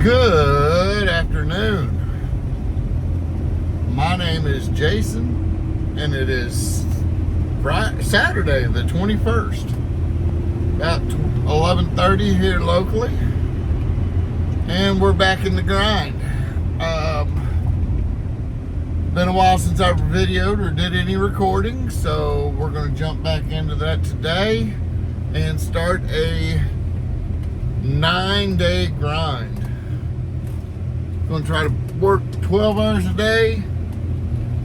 Good afternoon. My name is Jason, and it is Saturday the 21st, about 11:30 here locally, and we're back in the grind. Been a while since I videoed or did any recording, so we're going to jump back into that today and start a 9-day grind. Going to try to work 12 hours a day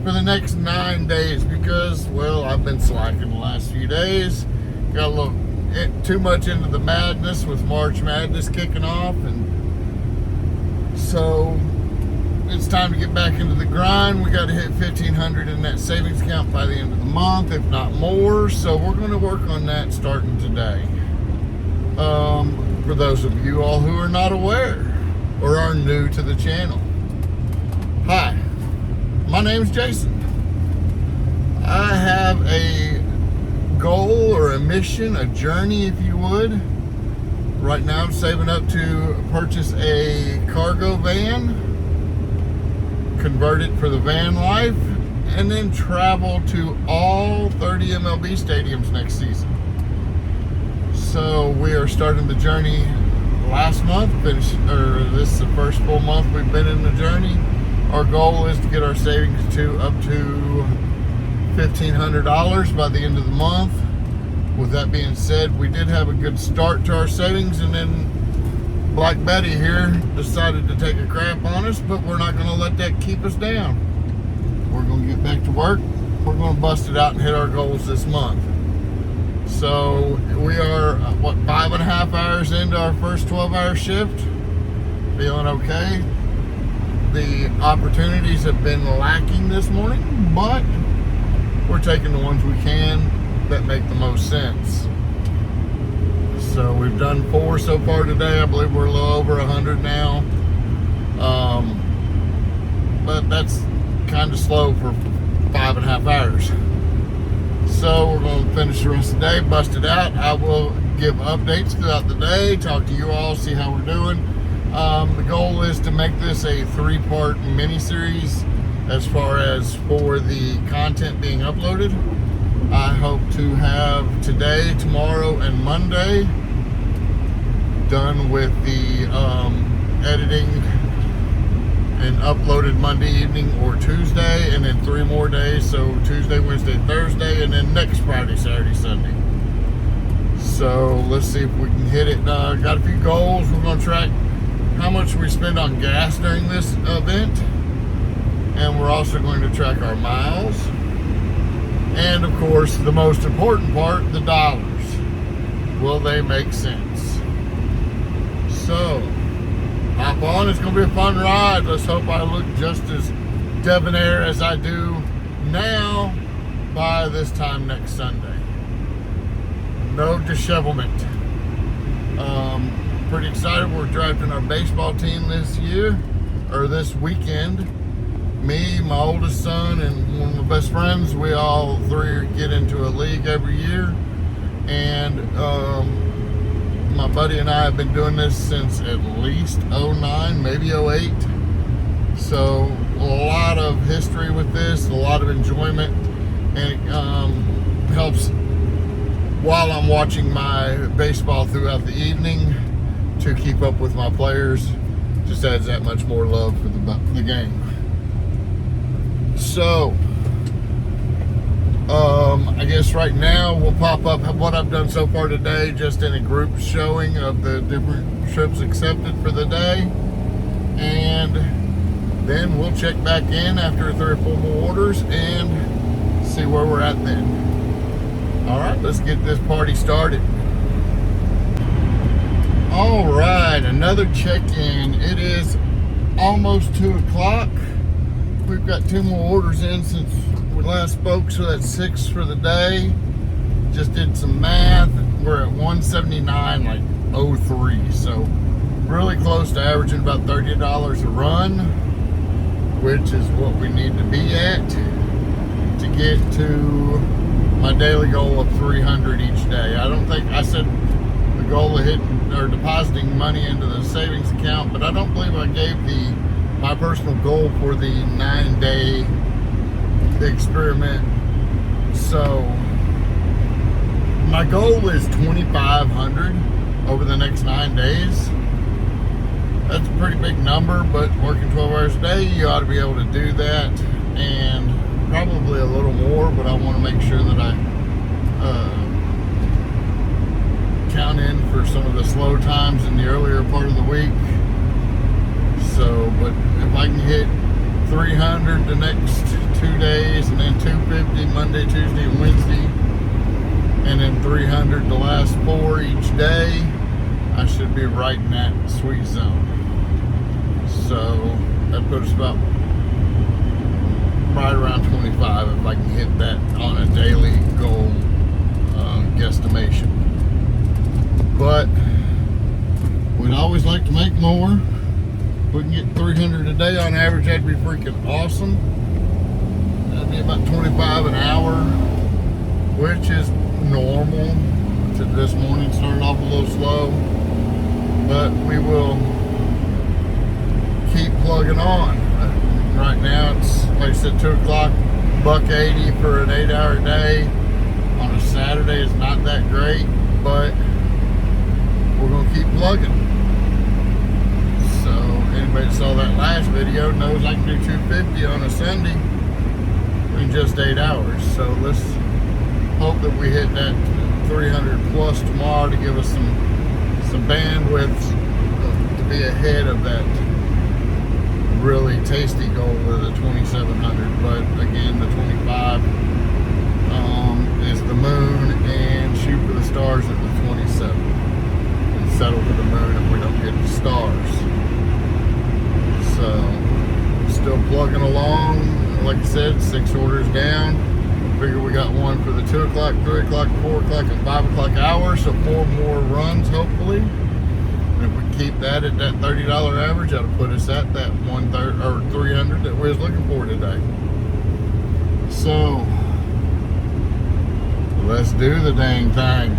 for the next 9 days because, well, I've been slacking the last few days. Got a little too much into the madness with March Madness kicking off, and so it's time to get back into the grind. We got to hit $1,500 in that savings account by the end of the month, if not more. So we're going to work on that starting today. For those of you all who are not aware or are new to the channel, hi, my name's Jason. I have a goal or a mission, a journey, if you would. Right now I'm saving up to purchase a cargo van, convert it for the van life, and then travel to all 30 MLB stadiums next season. So we are starting the journey last month, this is the first full month we've been in the journey. Our goal is to get our savings to up to $1,500 by the end of the month. With that being said, we did have a good start to our savings, and then Black Betty here decided to take a crap on us, but we're not going to let that keep us down. We're going to get back to work. We're going to bust it out and hit our goals this month. So we are, 5.5 hours into our first 12-hour shift. Feeling okay. The opportunities have been lacking this morning, but we're taking the ones we can that make the most sense. So we've done 4 so far today. I believe we're a little over 100 now. But that's kind of slow for 5.5 hours. So we're going to finish the rest of the day, bust it out. I will give updates throughout the day, talk to you all, see how we're doing. The goal is to make this a 3-part mini-series as far as for the content being uploaded. I hope to have today, tomorrow, and Monday done with the editing and uploaded Monday evening or Tuesday, and then 3 more days, so Tuesday, Wednesday, Thursday, and then next Friday, Saturday, Sunday. So let's see if we can hit it. Got a few goals. We're going to track how much we spend on gas during this event, and we're also going to track our miles, and of course the most important part, the dollars. Will they make sense? So hop on. It's going to be a fun ride. Let's hope I look just as debonair as I do now by this time next Sunday. No dishevelment. Pretty excited. We're drafting our baseball team this weekend. Me, my oldest son, and one of my best friends, we all 3 get into a league every year. And my buddy and I have been doing this since at least 09, maybe 08. So a lot of history with this, a lot of enjoyment, and it helps while I'm watching my baseball throughout the evening to keep up with my players. Just adds that much more love for the game. So I guess right now we'll pop up what I've done so far today, just in a group showing of the different trips accepted for the day, and then we'll check back in after 3 or 4 more orders and see where we're at then. All right, let's get this party started. All right, another check-in. It is almost 2 o'clock. We've got 2 more orders in since we last spoke, so that's 6 for the day. Just did some math. We're at 179, like 03. So really close to averaging about $30 a run, which is what we need to be at to get to my daily goal of 300 each day. I don't think I said the goal of hitting or depositing money into the savings account, but I don't believe I gave my personal goal for the 9-day experiment. So my goal is 2,500 over the next 9 days. That's a pretty big number, but working 12 hours a day, you ought to be able to do that, and probably a little more, but I want to make sure that I count in for some of the slow times in the earlier part of the week. So, but if I can hit 300 the next 2 days, and then 250 Monday, Tuesday, and Wednesday, and then 300 the last 4 each day, I should be right in that sweet zone. So that puts us about right around 25 if I can hit that on a daily goal guesstimation. But we'd always like to make more. If we can get 300 a day on average, that'd be freaking awesome. That'd be about 25 an hour, which is normal. This morning started off a little slow, but we will keep plugging on. Right now it's, like I said, 2 o'clock, $1.80 for an 8-hour day. On a Saturday is not that great, but we're gonna keep plugging. So anybody that saw that last video knows I can do 250 on a Sunday in just 8 hours. So let's hope that we hit that 300 plus tomorrow to give us some bandwidth to be ahead of that really tasty goal of the 2,700. But again, the 25 is the moon, and shoot for the stars at the 27 and settle for the moon if we don't get the stars. So still plugging along. Like I said, 6 orders down. Figure we got one for the 2 o'clock, 3 o'clock, 4 o'clock, and 5 o'clock hour, so 4 more runs hopefully. And if we keep that at that $30 average, that'll put us at that 130 or 300 that we was looking for today. So let's do the dang thing.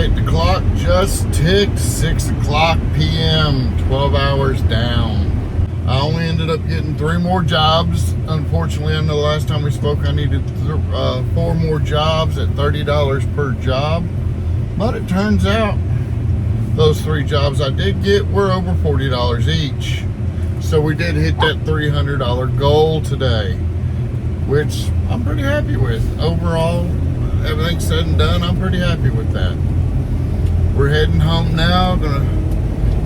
The clock just ticked 6 o'clock p.m. 12 hours down. I only ended up getting 3 more jobs. Unfortunately, I know the last time we spoke I needed 4 more jobs at $30 per job, but it turns out those 3 jobs I did get were over $40 each. So we did hit that $300 goal today, which I'm pretty happy with. Overall, everything said and done, I'm pretty happy with that. We're heading home now. Gonna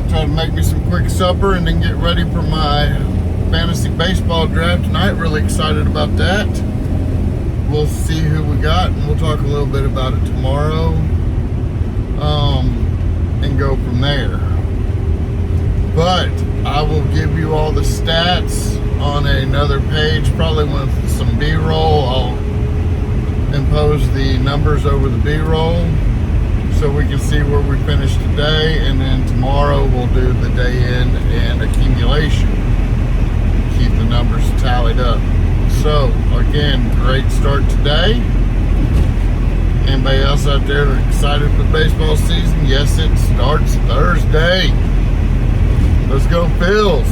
try to make me some quick supper and then get ready for my fantasy baseball draft tonight. Really excited about that. We'll see who we got, and we'll talk a little bit about it tomorrow, and go from there. But I will give you all the stats on another page, probably with some B-roll. I'll impose the numbers over the B-roll so we can see where we finished today, and then tomorrow we'll do the day end and accumulation. Keep the numbers tallied up. So again, great start today. Anybody else out there excited for the baseball season? Yes, it starts Thursday. Let's go Phils.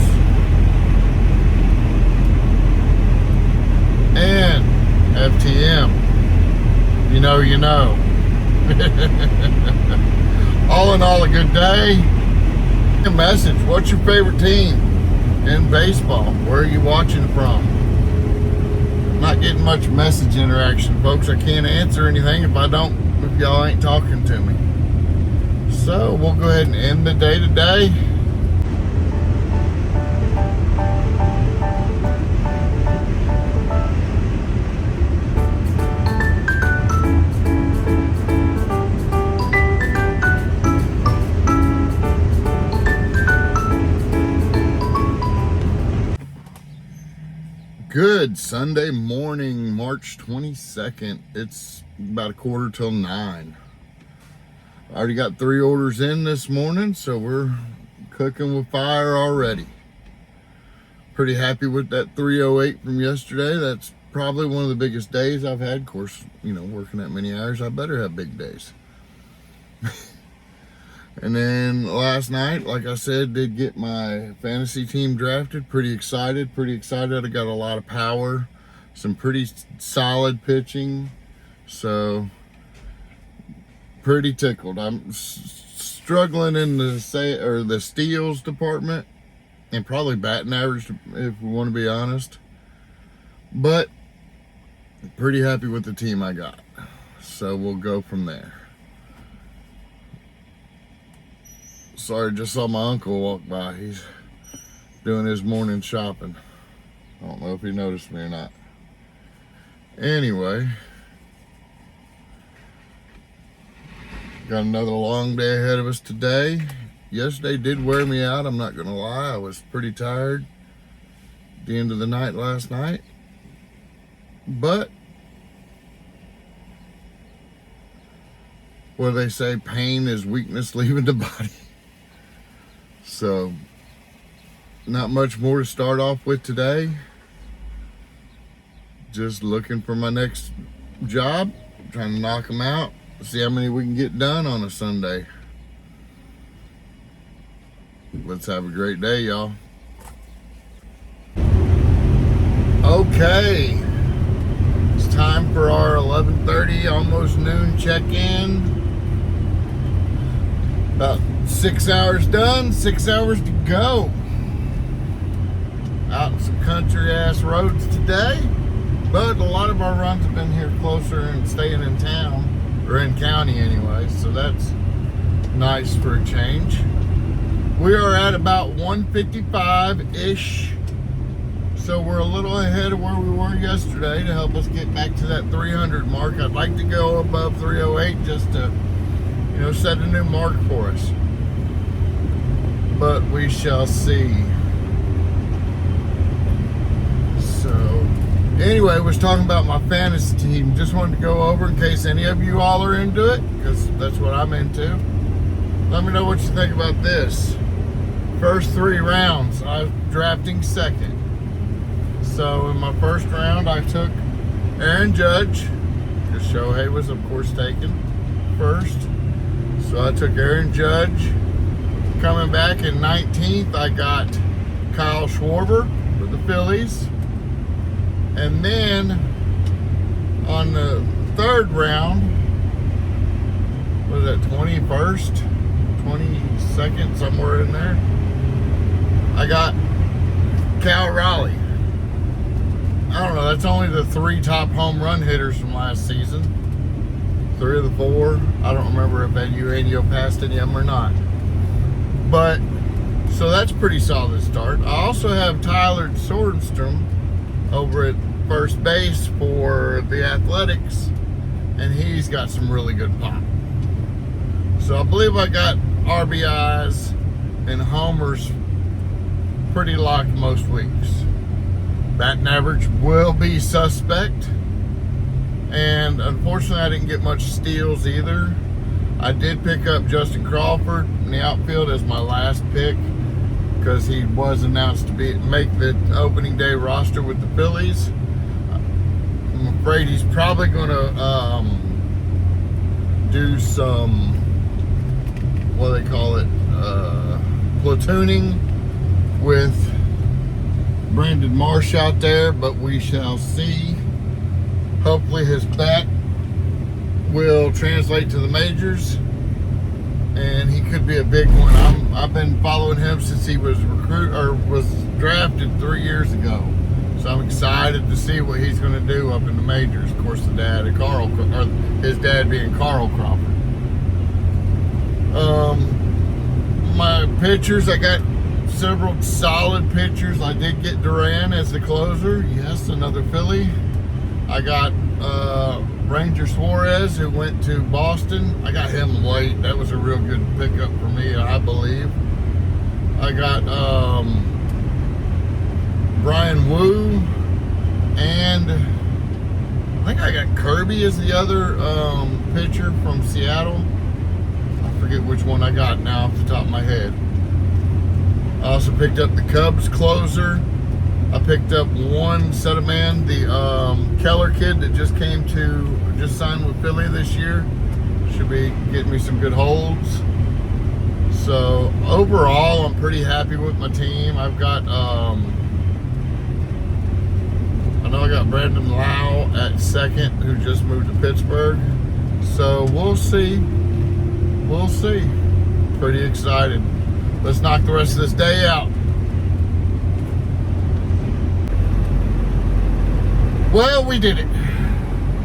And FTM. You know, you know. All in all, a good day. A message. What's your favorite team in baseball? Where are you watching from? Not getting much message interaction, folks. I can't answer anything if y'all ain't talking to me. So we'll go ahead and end the day today. Sunday morning, March 22nd. It's about 8:45. I already got 3 orders in this morning, so we're cooking with fire already. Pretty happy with that 308 from yesterday. That's probably one of the biggest days I've had. Of course, you know, working that many hours, I better have big days. And then last night, like I said, did get my fantasy team drafted. Pretty excited. I got a lot of power, some pretty solid pitching. So pretty tickled. I'm struggling in the steals department and probably batting average, if we want to be honest. But pretty happy with the team I got. So we'll go from there. Sorry, just saw my uncle walk by. He's doing his morning shopping. I don't know if he noticed me or not. Anyway, got another long day ahead of us today. Yesterday did wear me out, I'm not gonna lie. I was pretty tired at the end of the night last night. But what do they say? Pain is weakness leaving the body. So, not much more to start off with today. Just looking for my next job, trying to knock them out, see how many we can get done on a Sunday. Let's have a great day, y'all. Okay, it's time for our 11:30, almost noon check-in. About 6 hours done, 6 hours to go. Out in some country ass roads today, but a lot of our runs have been here closer and staying in town, or in county anyway, so that's nice for a change. We are at about 155-ish, so we're a little ahead of where we were yesterday to help us get back to that 300 mark. I'd like to go above 308 just to, you know, set a new mark for us. But we shall see. So, anyway, was talking about my fantasy team. Just wanted to go over in case any of you all are into it, because that's what I'm into. Let me know what you think about this. First 3 rounds, I'm drafting second. So in my first round, I took Aaron Judge, because Shohei was, of course, taken first. So I took Aaron Judge. Coming back in 19th, I got Kyle Schwarber for the Phillies. And then on the 3rd round, what was that, 21st, 22nd, somewhere in there, I got Cal Raleigh. I don't know, that's only the 3 top home run hitters from last season. 3 of the 4. I don't remember if Eugenio passed any of them or not. But, so that's pretty solid start. I also have Tyler Sorenstrom over at first base for the Athletics, and he's got some really good pop. So I believe I got RBIs and homers pretty locked most weeks. Batting average will be suspect. And unfortunately, I didn't get much steals either. I did pick up Justin Crawford in the outfield as my last pick because he was announced to make the opening day roster with the Phillies. I'm afraid he's probably going to do some, what do they call it, platooning with Brandon Marsh out there, but we shall see. Hopefully his bat will translate to the majors, and he could be a big one. I've been following him since he was drafted 3 years ago, so I'm excited to see what he's going to do up in the majors. Of course, his dad being Carl Crawford. My pitchers, I got several solid pitchers. I did get Duran as the closer. Yes, another Philly. I got Ranger Suarez, who went to Boston. I got him late. That was a real good pickup for me, I believe. I got Brian Wu And I think I got Kirby as the other pitcher from Seattle. I forget which one I got now off the top of my head. I also picked up the Cubs closer. I picked up one set of man, the Keller kid that just signed with Philly this year. Should be getting me some good holds. So overall, I'm pretty happy with my team. I've got, I know I got Brandon Lau at second, who just moved to Pittsburgh. So we'll see. We'll see. Pretty excited. Let's knock the rest of this day out. Well, we did it.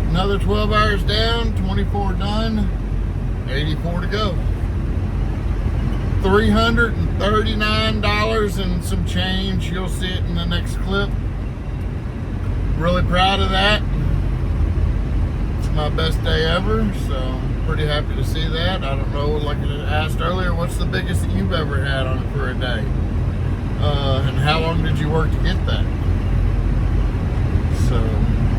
Another 12 hours down, 24 done, 84 to go. $339 and some change. You'll see it in the next clip. Really proud of that. It's my best day ever, so pretty happy to see that. I don't know, like I asked earlier, what's the biggest that you've ever had on it for a day? And how long did you work to get that? So,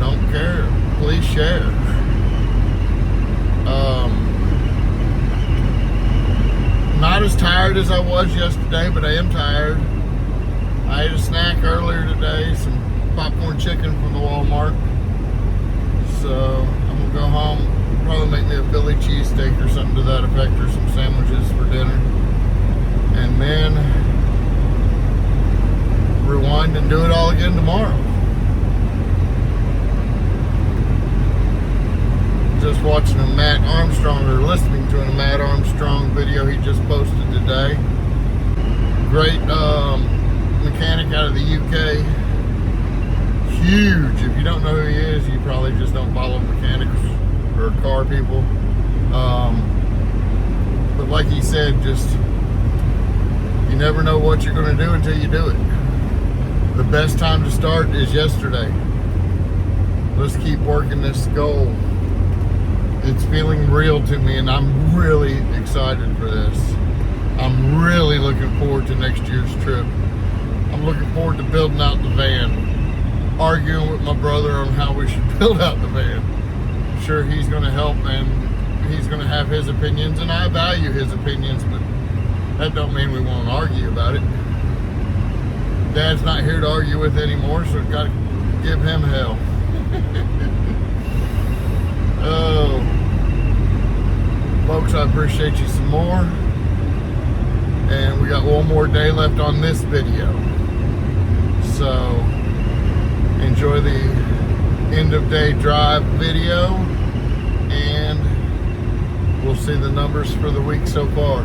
don't care. Please share. Not as tired as I was yesterday, but I am tired. I ate a snack earlier today, some popcorn chicken from the Walmart. So I'm gonna go home, probably make me a Philly cheesesteak or something to that effect, or some sandwiches for dinner. And then rewind and do it all again tomorrow. Just watching a Matt Armstrong, or listening to a Matt Armstrong video he just posted today. Great mechanic out of the UK. Huge. If you don't know who he is, you probably just don't follow mechanics or car people. But like he said, just you never know what you're going to do until you do it. The best time to start is yesterday. Let's keep working this goal. It's feeling real to me, and I'm really excited for this. I'm really looking forward to next year's trip. I'm looking forward to building out the van, arguing with my brother on how we should build out the van. I'm sure he's going to help, and he's going to have his opinions, and I value his opinions, but that don't mean we won't argue about it. Dad's not here to argue with anymore, so I've got to give him hell. Oh, folks, I appreciate you some more. And we got one more day left on this video. So, enjoy the end of day drive video. And we'll see the numbers for the week so far.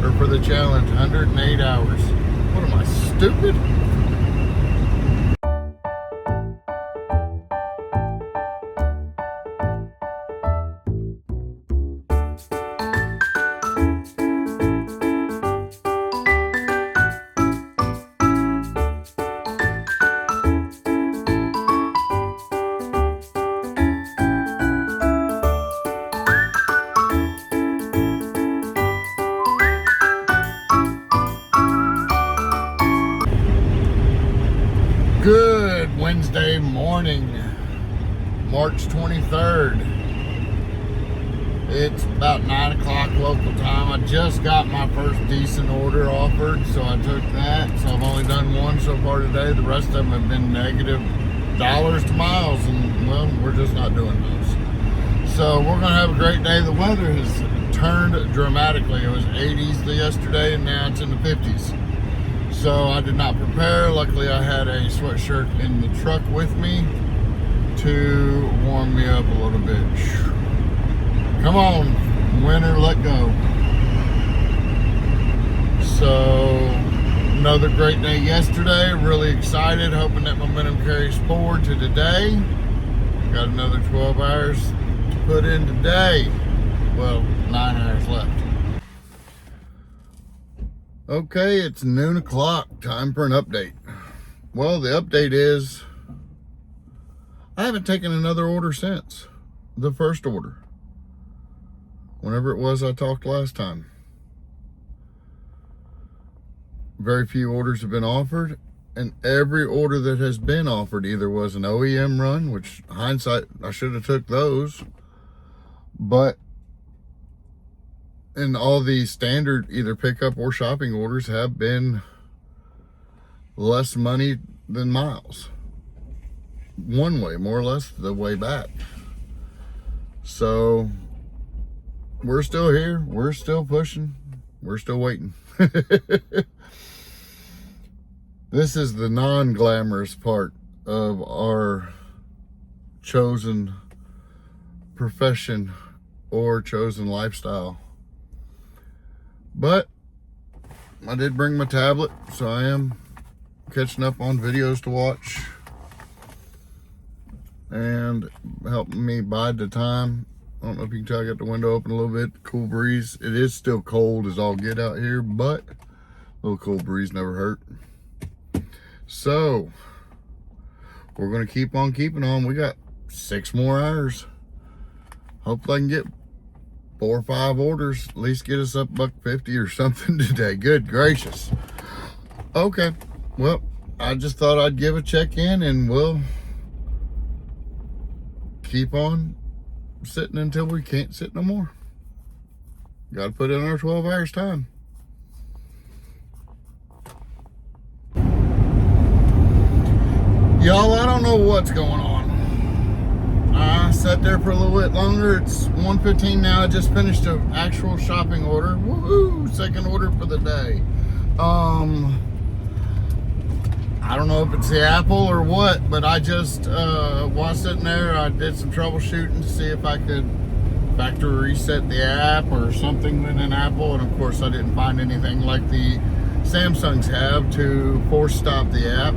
Or for the challenge, 108 hours. What am I, stupid? Good Wednesday morning, March 23rd. It's about 9 o'clock local time. I just got my first decent order offered, so I took that. So I've only done one so far today. The rest of them have been negative dollars to miles, and well, we're just not doing those. So we're gonna have a great day. The weather has turned dramatically. It was 80s yesterday, and now it's in the 50s. So I did not prepare. Luckily, I had a sweatshirt in the truck with me to warm me up a little bit. Come on, winter, let go. So, another great day yesterday. Really excited, hoping that momentum carries forward to today. Got another 12 hours to put in today. Well, 9 hours left. Okay, it's noon o'clock. Time for an update. Well, the update is I haven't taken another order since the first order. Whenever it was I talked last time. Very few orders have been offered, And every order that has been offered either was an OEM run, which hindsight, I should have took those. But in all the standard either pickup or shopping orders have been less money than miles. One way, more or less, the way back. So we're still here. We're still pushing. We're still waiting. This is the non-glamorous part of our chosen profession or chosen lifestyle. But I did bring my tablet, so I am catching up on videos to watch and helping me bide the time. I don't know if you can tell, I got the window open a little bit, cool breeze. It is still cold as all get out here, but a little cool breeze never hurt. So we're gonna keep on keeping on. We got 6 more hours. Hopefully I can get 4 or 5 orders, at least get us up $1.50 or something today. Good gracious. Okay, well, I just thought I'd give a check-in, and we'll keep on sitting until we can't sit no more. Got to put in our 12 hours time. Y'all, I don't know what's going on. I sat there for a little bit longer. It's 1:15 now. I just finished an actual shopping order. Woohoo! Second order for the day. I don't know if it's the Apple or what, but I just, while sitting there, I did some troubleshooting to see if I could factory reset the app or something within Apple. And of course, I didn't find anything like the Samsungs have to force stop the app.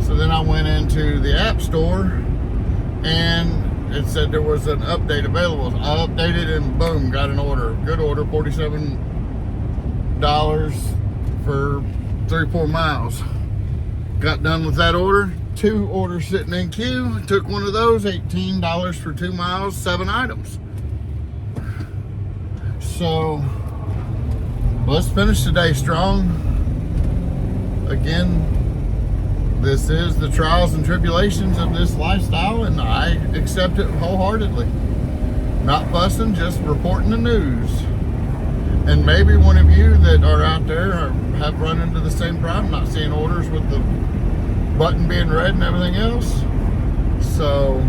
So then I went into the App Store and it said there was an update available. I updated and boom, got an order. Good order, $47 for 3-4 miles. Got done with that order. 2 orders sitting in queue. Took one of those, $18 for 2 miles, 7 items. So let's finish today strong. Again, this is the trials and tribulations of this lifestyle, and I accept it wholeheartedly. Not fussing, just reporting the news. And maybe one of you that are out there have run into the same problem, not seeing orders with the button being red and everything else. So,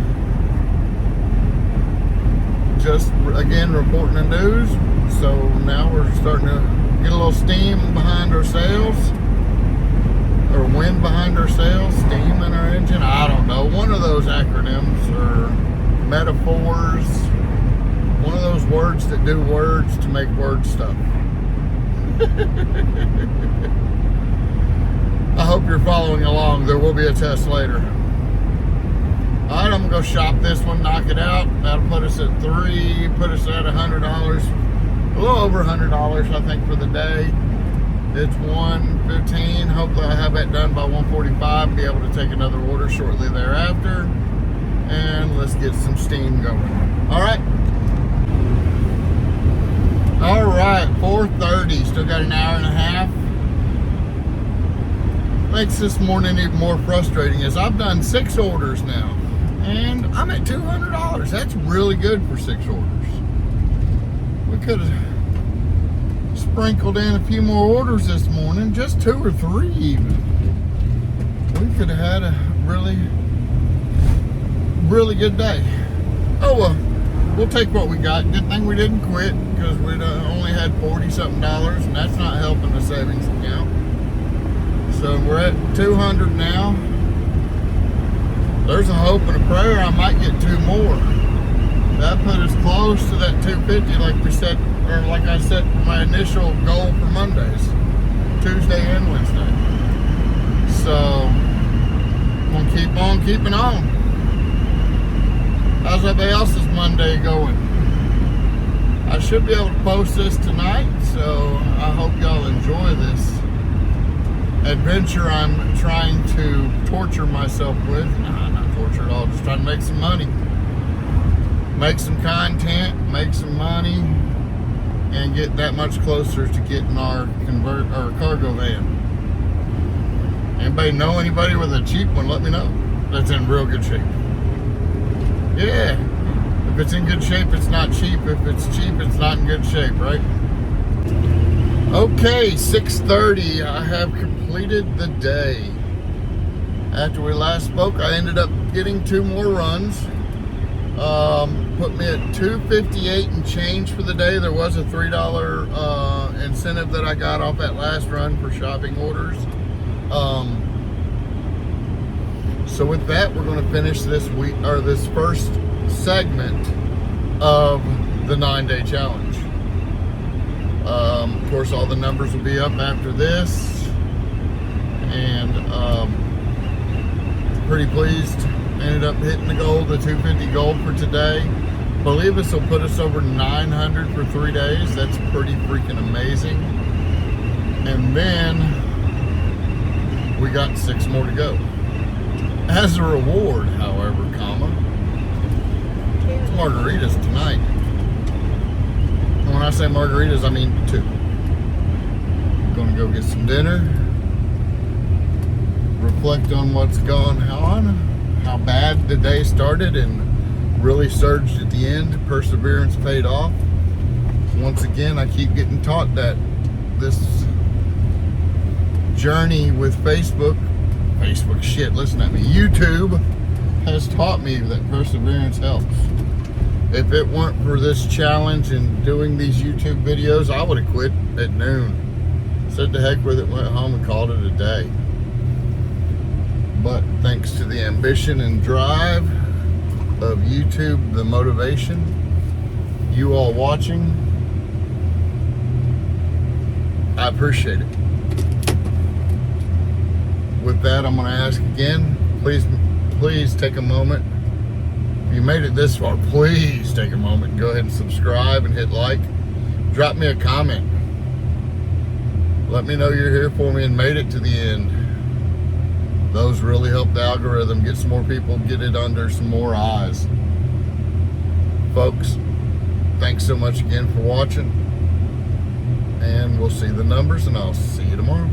just again, reporting the news. So now we're starting to get a little steam behind our sails. Or wind behind our sails, steam in our engine. I don't know. One of those acronyms or metaphors. One of those words that do words to make word stuff. I hope you're following along. There will be a test later. Alright, I'm going to go shop this one, knock it out. That'll put us at 3, put us at $100. A little over $100, I think, for the day. It's 1:15. Hopefully I have that done by 1:45 and be able to take another order shortly thereafter. And let's get some steam going. Alright. Alright, 4:30. Still got an hour and a half. Makes this morning even more frustrating as I've done 6 orders now. And I'm at $200. That's really good for 6 orders. We could have sprinkled in a few more orders this morning, just 2 or 3 even. We could have had a really good day. Oh well, we'll take what we got. Good thing we didn't quit, because we'd only had $40-something, and that's not helping the savings account. So we're at 200 now. There's a hope and a prayer I might get 2 more. That put us close to that 250, like we said, or like I said, for my initial goal for Mondays, Tuesday and Wednesday. So I'm gonna keep on keeping on. How's everybody else's Monday going? I should be able to post this tonight, so I hope y'all enjoy this adventure I'm trying to torture myself with. Nah, not torture at all, just trying to make some money. Make some content, make some money, and get that much closer to getting our cargo van. Anybody know anybody with a cheap one? Let me know. That's in real good shape. Yeah. If it's in good shape, it's not cheap. If it's cheap, it's not in good shape, right? Okay, 6:30. I have completed the day. After we last spoke, I ended up getting 2 more runs. Put me at $258 and change for the day. There was a $3 incentive that I got off that last run for shopping orders. So with that, we're going to finish this week, or this first segment of the 9-day challenge. Of course, all the numbers will be up after this, and pretty pleased. Ended up hitting the goal, the 250 goal for today. Believe this will put us over 900 for 3 days. That's pretty freaking amazing. And then we got 6 more to go. As a reward, however, it's margaritas tonight. And when I say margaritas, I mean 2. Gonna go get some dinner, reflect on what's gone on, how bad the day started and really surged at the end. Perseverance paid off. Once again, I keep getting taught that this journey with Facebook shit, listen at me, YouTube has taught me that perseverance helps. If it weren't for this challenge and doing these YouTube videos, I would have quit at noon. Said to heck with it, went home and called it a day. But thanks to the ambition and drive of YouTube, the motivation, you all watching, I appreciate it. With that, I'm going to ask again, please take a moment. If you made it this far, please take a moment and go ahead and subscribe and hit like. Drop me a comment. Let me know you're here for me and made it to the end. Those really help the algorithm get some more people, get it under some more eyes. Folks, thanks so much again for watching. And we'll see the numbers, and I'll see you tomorrow.